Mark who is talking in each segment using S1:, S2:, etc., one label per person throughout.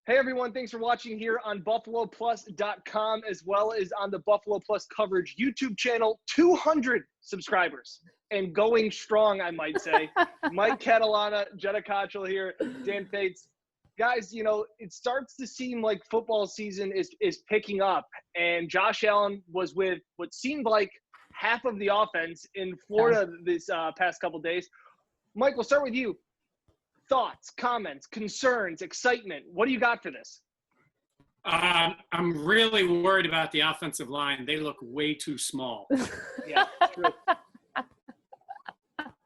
S1: Hey everyone, thanks for watching here on BuffaloPlus.com as well as on the Buffalo Plus Coverage YouTube channel. 200 subscribers and going strong, I might say. Mike Catalana, Jenna Cottrell here, Dan Fates. Guys, you know, it starts to seem like football season is picking up, and Josh Allen was with what seemed like half of the offense in Florida this past couple days. Mike, we'll start with you. Thoughts, comments, concerns, excitement. What do you got for this?
S2: I'm really worried about the offensive line. They look way too small.
S1: Yeah, true.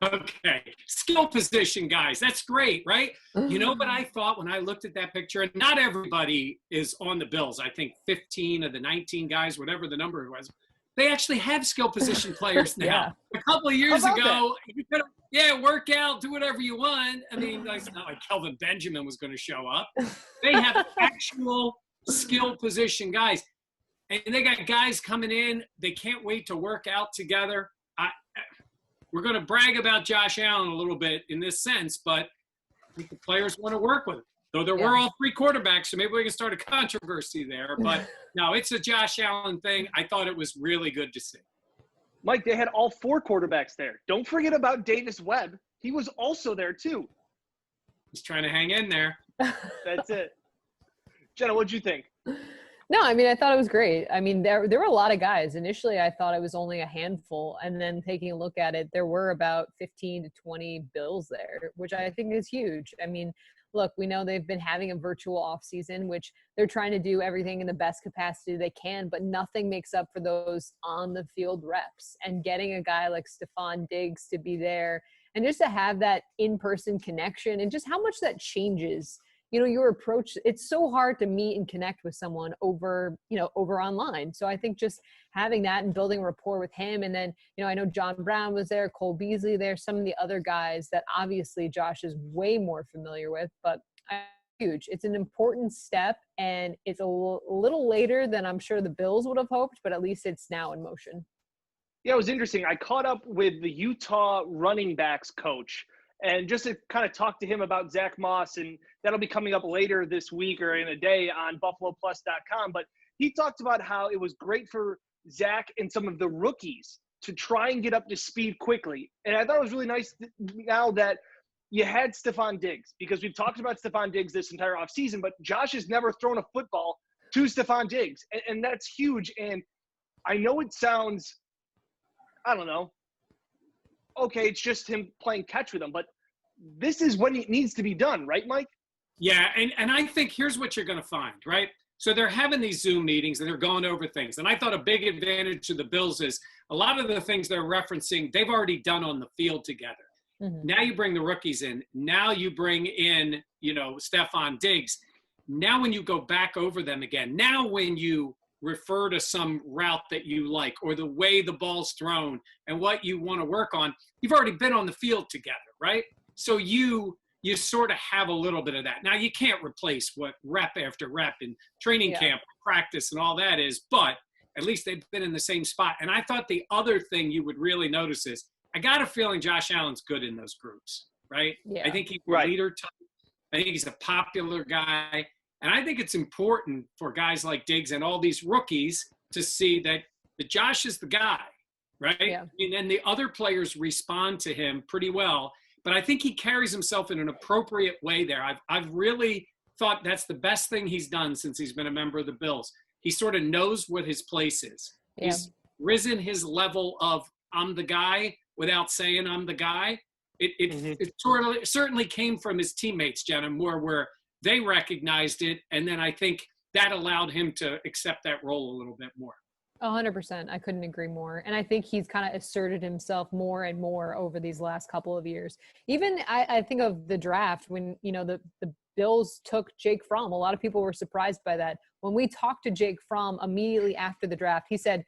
S2: Okay. Skill position, guys. That's great, right? You know what I thought when I looked at that picture? And not everybody is on the Bills. I think 15 of the 19 guys, whatever the number was, they actually have skill position players now.
S3: Yeah.
S2: A couple of years ago, you could have, work out, do whatever you want. I mean, it's not like Kelvin Benjamin was going to show up. They have actual skill position guys. And they got guys coming in. They can't wait to work out together. We're going to brag about Josh Allen a little bit in this sense, but I think the players want to work with him. Though there were all three quarterbacks, so maybe we can start a controversy there. But no, it's a Josh Allen thing. I thought it was really good to see.
S1: Mike, they had all four quarterbacks there. Don't forget about Davis Webb. He was also there too.
S2: He's trying to hang in there.
S1: That's it. Jenna, what'd you think?
S3: No, I mean, I thought it was great. I mean, there were a lot of guys. Initially, I thought it was only a handful. And then taking a look at it, there were about 15 to 20 Bills there, which I think is huge. I mean, look, we know they've been having a virtual offseason, which they're trying to do everything in the best capacity they can, but nothing makes up for those on-the-field reps. And getting a guy like Stephon Diggs to be there and just to have that in-person connection and just how much that changes, you know, your approach. It's so hard to meet and connect with someone over online. So I think just having that and building rapport with him. And then, you know, I know John Brown was there, Cole Beasley there, some of the other guys that obviously Josh is way more familiar with, but huge. It's an important step, and it's a little later than I'm sure the Bills would have hoped, but at least it's now in motion.
S1: Yeah, it was interesting. I caught up with the Utah running backs coach, and just to kind of talk to him about Zach Moss, and that'll be coming up later this week or in a day on BuffaloPlus.com. But he talked about how it was great for Zach and some of the rookies to try and get up to speed quickly. And I thought it was really nice now that you had Stephon Diggs, because we've talked about Stephon Diggs this entire offseason, but Josh has never thrown a football to Stephon Diggs. And that's huge. And I know it sounds, I don't know, okay, it's just him playing catch with him, but this is when it needs to be done, right, Mike?
S2: Yeah, and I think here's what you're going to find, right? So they're having these Zoom meetings and they're going over things. And I thought a big advantage of the Bills is a lot of the things they're referencing, they've already done on the field together. Mm-hmm. Now you bring the rookies in. Now you bring in, you know, Stephon Diggs. Now when you go back over them again, now when you refer to some route that you like or the way the ball's thrown and what you want to work on, you've already been on the field together, right? So you sort of have a little bit of that. Now you can't replace what rep after rep in training camp, practice and all that is, but at least they've been in the same spot. And I thought the other thing you would really notice is I got a feeling Josh Allen's good in those groups, right? Yeah. I think he's a leader type. I think he's a popular guy. And I think it's important for guys like Diggs and all these rookies to see that Josh is the guy, right? Yeah. And then the other players respond to him pretty well. But I think he carries himself in an appropriate way there. I've really thought that's the best thing he's done since he's been a member of the Bills. He sort of knows what his place is. Yeah. He's risen his level of I'm the guy without saying I'm the guy. It certainly came from his teammates, Jenna, more where they recognized it. And then I think that allowed him to accept that role a little bit more.
S3: 100%. I couldn't agree more. And I think he's kind of asserted himself more and more over these last couple of years. Even I think of the draft when, you know, the Bills took Jake Fromm. A lot of people were surprised by that. When we talked to Jake Fromm immediately after the draft, he said,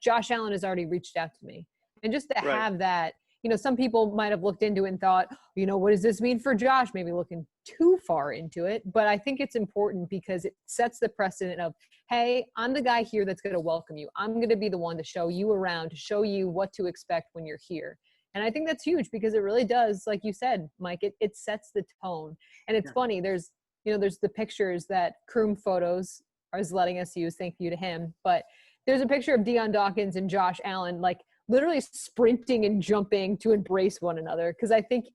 S3: Josh Allen has already reached out to me. And just to have that, you know, some people might have looked into it and thought, you know, what does this mean for Josh? Maybe looking too far into it. But I think it's important because it sets the precedent of, hey, I'm the guy here that's going to welcome you. I'm going to be the one to show you around, to show you what to expect when you're here. And I think that's huge because it really does, like you said, Mike, it sets the tone. And it's funny, there's there's the pictures that Kroom Photos is letting us use. Thank you to him. But there's a picture of Deion Dawkins and Josh Allen, like literally sprinting and jumping to embrace one another. Cause I think,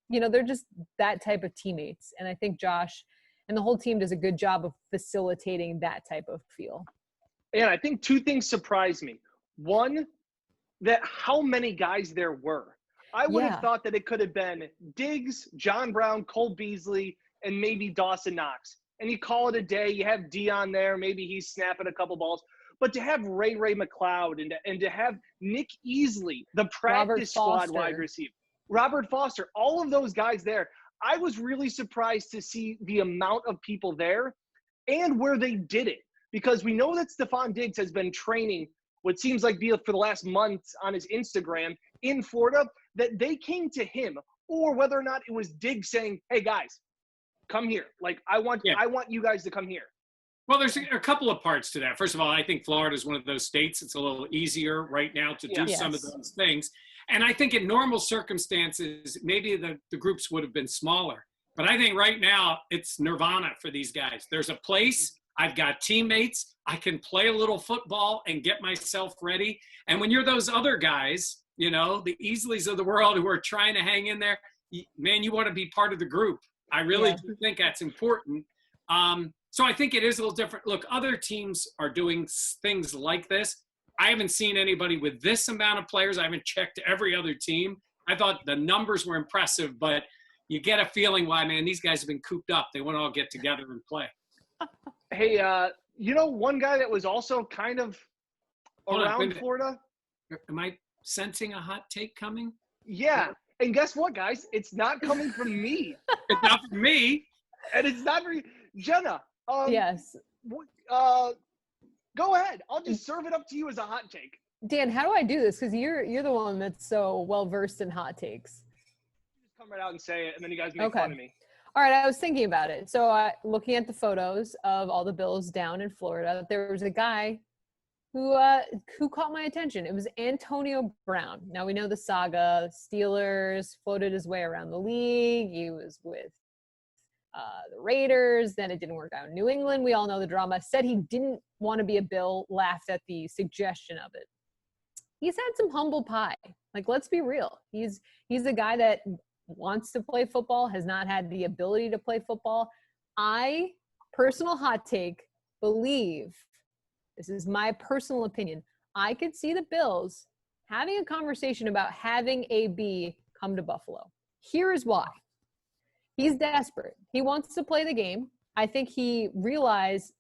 S3: they're just that type of teammates. And I think Josh and the whole team does a good job of facilitating that type of feel.
S1: And I think two things surprised me. One, that how many guys there were. I would have thought that it could have been Diggs, John Brown, Cole Beasley, and maybe Dawson Knox. And you call it a day. You have Dion there. Maybe he's snapping a couple balls. But to have Ray McLeod and to have Nick Easley, the practice squad wide receiver, Robert Foster, all of those guys there, I was really surprised to see the amount of people there and where they did it. Because we know that Stephon Diggs has been training what seems like for the last month on his Instagram in Florida, that they came to him, or whether or not it was Diggs saying, hey guys, come here. Like, I want you guys to come here.
S2: Well, there's a couple of parts to that. First of all, I think Florida is one of those states. It's a little easier right now to do some of those things. And I think in normal circumstances, maybe the groups would have been smaller. But I think right now it's nirvana for these guys. There's a place. I've got teammates. I can play a little football and get myself ready. And when you're those other guys, the Easleys of the world who are trying to hang in there, man, you want to be part of the group. I really do think that's important. So I think it is a little different. Look, other teams are doing things like this. I haven't seen anybody with this amount of players. I haven't checked every other team. I thought the numbers were impressive, but you get a feeling why, man, these guys have been cooped up. They want to all get together and play.
S1: Hey, one guy that was also kind of around Florida?
S2: Am I sensing a hot take coming?
S1: Yeah. And guess what, guys? It's not coming from me.
S2: It's not from me.
S1: And it's not from Jenna.
S3: Yes.
S1: Go ahead. I'll just serve it up to you as a hot take.
S3: Dan, how do I do this? Because you're the one that's so well versed in hot takes.
S1: Just come right out and say it, and then you guys make fun of me.
S3: All right, I was thinking about it. So looking at the photos of all the Bills down in Florida, there was a guy who caught my attention. It was Antonio Brown. Now we know the saga. Steelers floated his way around the league. He was with the Raiders. Then it didn't work out in New England. We all know the drama. Said he didn't want to be a Bill. Laughed at the suggestion of it. He's had some humble pie. Like, let's be real. He's a guy that wants to play football, has not had the ability to play football. I, personal hot take, believe, this is my personal opinion, I could see the Bills having a conversation about having AB come to Buffalo. Here is why. He's desperate. He wants to play the game. I think he realized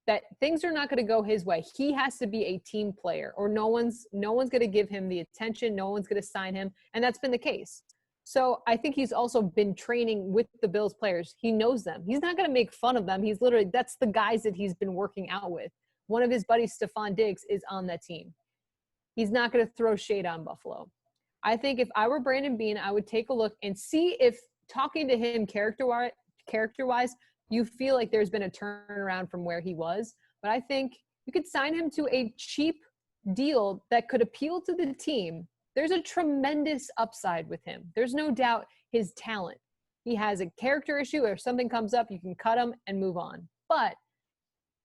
S3: that things are not going to go his way. He has to be a team player, or no one's going to give him the attention. No one's going to sign him. And that's been the case. So I think he's also been training with the Bills players. He knows them. He's not going to make fun of them. That's the guys that he's been working out with. One of his buddies, Stephon Diggs, is on that team. He's not going to throw shade on Buffalo. I think if I were Brandon Beane, I would take a look and see if talking to him character-wise, you feel like there's been a turnaround from where he was. But I think you could sign him to a cheap deal that could appeal to the team. There's a tremendous upside with him. There's no doubt his talent. He has a character issue, or if something comes up, you can cut him and move on. But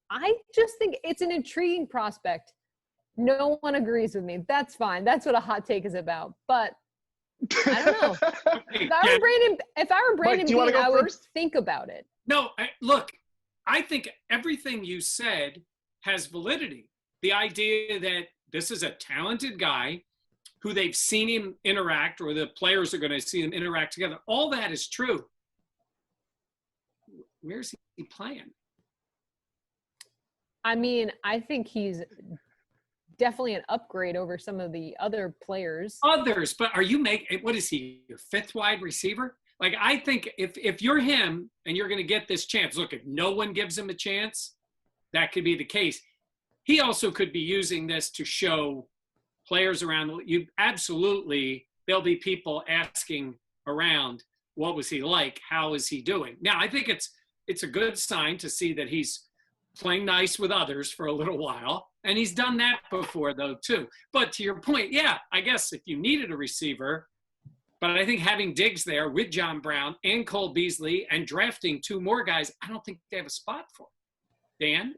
S3: I just think it's an intriguing prospect. No one agrees with me. That's fine. That's what a hot take is about. But I don't know. If I were Brandon Beane, I would think about it.
S2: No, look, I think everything you said has validity. The idea that this is a talented guy who they've seen him interact, or the players are going to see him interact together. All that is true. Where's he playing?
S3: I mean, I think he's definitely an upgrade over some of the other players.
S2: But are you what is he, your fifth wide receiver? Like, I think if you're him and you're going to get this chance, look, if no one gives him a chance, that could be the case. He also could be using this to show players around you. Absolutely, there'll be people asking around, what was he like? How is he doing? Now, I think it's a good sign to see that he's playing nice with others for a little while. And he's done that before, though, too. But to your point, yeah, I guess if you needed a receiver, But I think having Diggs there with John Brown and Cole Beasley and drafting 2 more guys, I don't think they have a spot for him. Dan?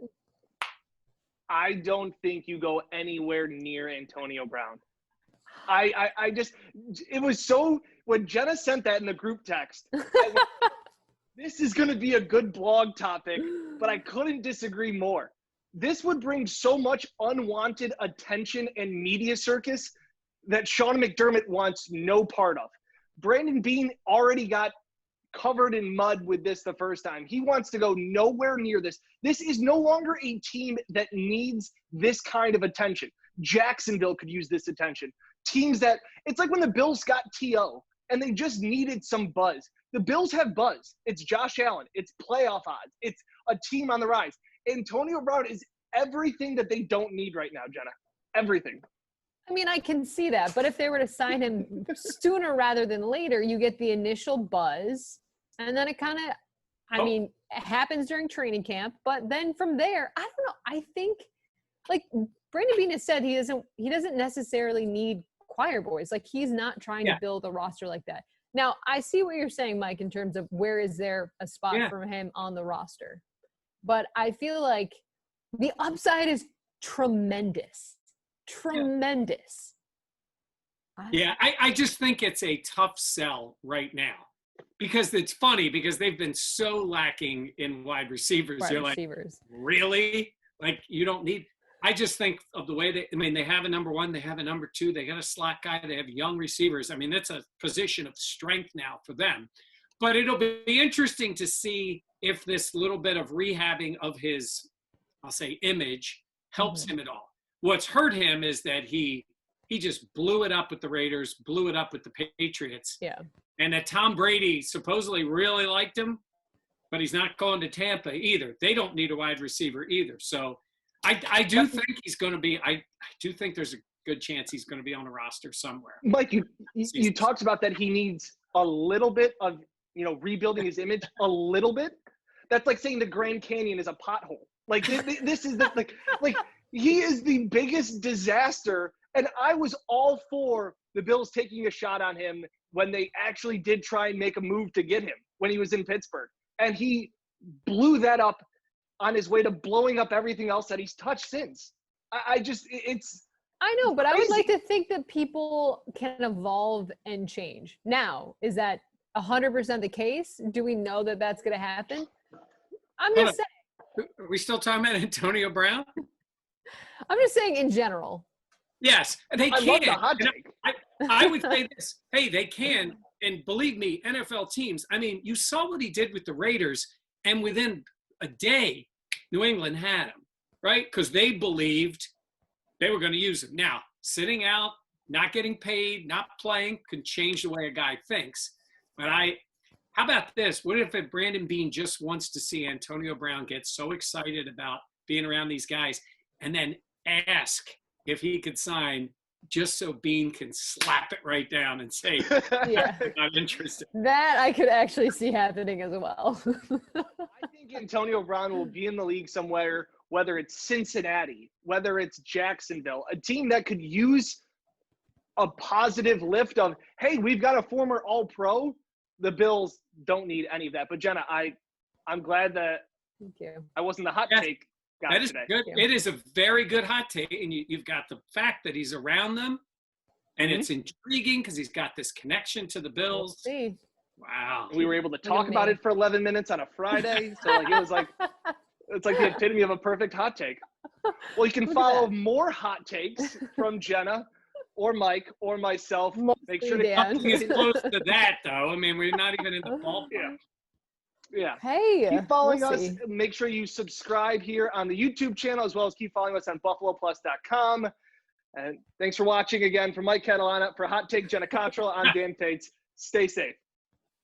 S1: I don't think you go anywhere near Antonio Brown. I just, it was so, when Jenna sent that in the group text, this is going to be a good blog topic, but I couldn't disagree more. This would bring so much unwanted attention and media circus that Sean McDermott wants no part of. Brandon Beane already got covered in mud with this the first time. He wants to go nowhere near this. This is no longer a team that needs this kind of attention. Jacksonville could use this attention. Teams that, it's like when the Bills got T.O. and they just needed some buzz. The Bills have buzz. It's Josh Allen. It's playoff odds. It's a team on the rise. Antonio Brown is everything that they don't need right now, Jenna. Everything.
S3: I mean, I can see that, but if they were to sign him sooner rather than later, you get the initial buzz, and then it kind of, it happens during training camp, but then from there, I don't know. I think, like Brandon Beane has said, he doesn't necessarily need choir boys. Like, he's not trying to build a roster like that. Now, I see what you're saying, Mike, in terms of where is there a spot for him on the roster, but I feel like the upside is tremendous. Tremendous.
S2: Yeah, I just think it's a tough sell right now because it's funny because they've been so lacking in wide receivers. You're like, really? Like, you don't need – I just think of the way they have a number 1, they have a number 2, they got a slot guy, they have young receivers. I mean, that's a position of strength now for them. But it'll be interesting to see if this little bit of rehabbing of his, I'll say, image helps him at all. What's hurt him is that he just blew it up with the Raiders, blew it up with the Patriots.
S3: Yeah.
S2: And that Tom Brady supposedly really liked him, but he's not going to Tampa either. They don't need a wide receiver either. So I do think he's going to be – I do think there's a good chance he's going to be on a roster somewhere.
S1: Mike, you talked about that he needs a little bit of, rebuilding his image a little bit. That's like saying the Grand Canyon is a pothole. Like, this is the – like – he is the biggest disaster, and I was all for the Bills taking a shot on him when they actually did try and make a move to get him when he was in Pittsburgh. And he blew that up on his way to blowing up everything else that he's touched since. I
S3: know, but crazy. I would like to think that people can evolve and change. Now, is that 100% the case? Do we know that that's going to happen? I'm just saying.
S2: Are we still talking about Antonio Brown?
S3: I'm just saying in general.
S2: Yes, they can.
S1: Love the hot take.
S2: I would say this. Hey, they can. And believe me, NFL teams, I mean, you saw what he did with the Raiders, and within a day, New England had him, right? Because they believed they were going to use him. Now, sitting out, not getting paid, not playing can change the way a guy thinks. But how about this? What if Brandon Beane just wants to see Antonio Brown get so excited about being around these guys and then ask if he could sign just so Beane can slap it right down and say, I'm interested.
S3: That I could actually see happening as well.
S1: I think Antonio Brown will be in the league somewhere, whether it's Cincinnati, whether it's Jacksonville, a team that could use a positive lift of, hey, we've got a former All-Pro. The Bills don't need any of that. But, Jenna, I'm glad that I wasn't the hot take.
S2: That is good. It is a very good hot take, and you've got the fact that he's around them, and it's intriguing because he's got this connection to the Bills.
S3: We'll see.
S2: Wow.
S1: We were able to talk about it for 11 minutes on a Friday, so it's like the epitome of a perfect hot take. Well, you can follow more hot takes from Jenna or Mike or myself. Make sure to
S2: nothing is close to that, though. I mean, we're not even in the ballpark.
S1: Yeah.
S3: Hey,
S1: keep following us. Make sure you subscribe here on the YouTube channel, as well as keep following us on BuffaloPlus.com. And thanks for watching again. For Mike Catalana, for Hot Take Jenna Cottrell, I'm Dan Tates. Stay safe.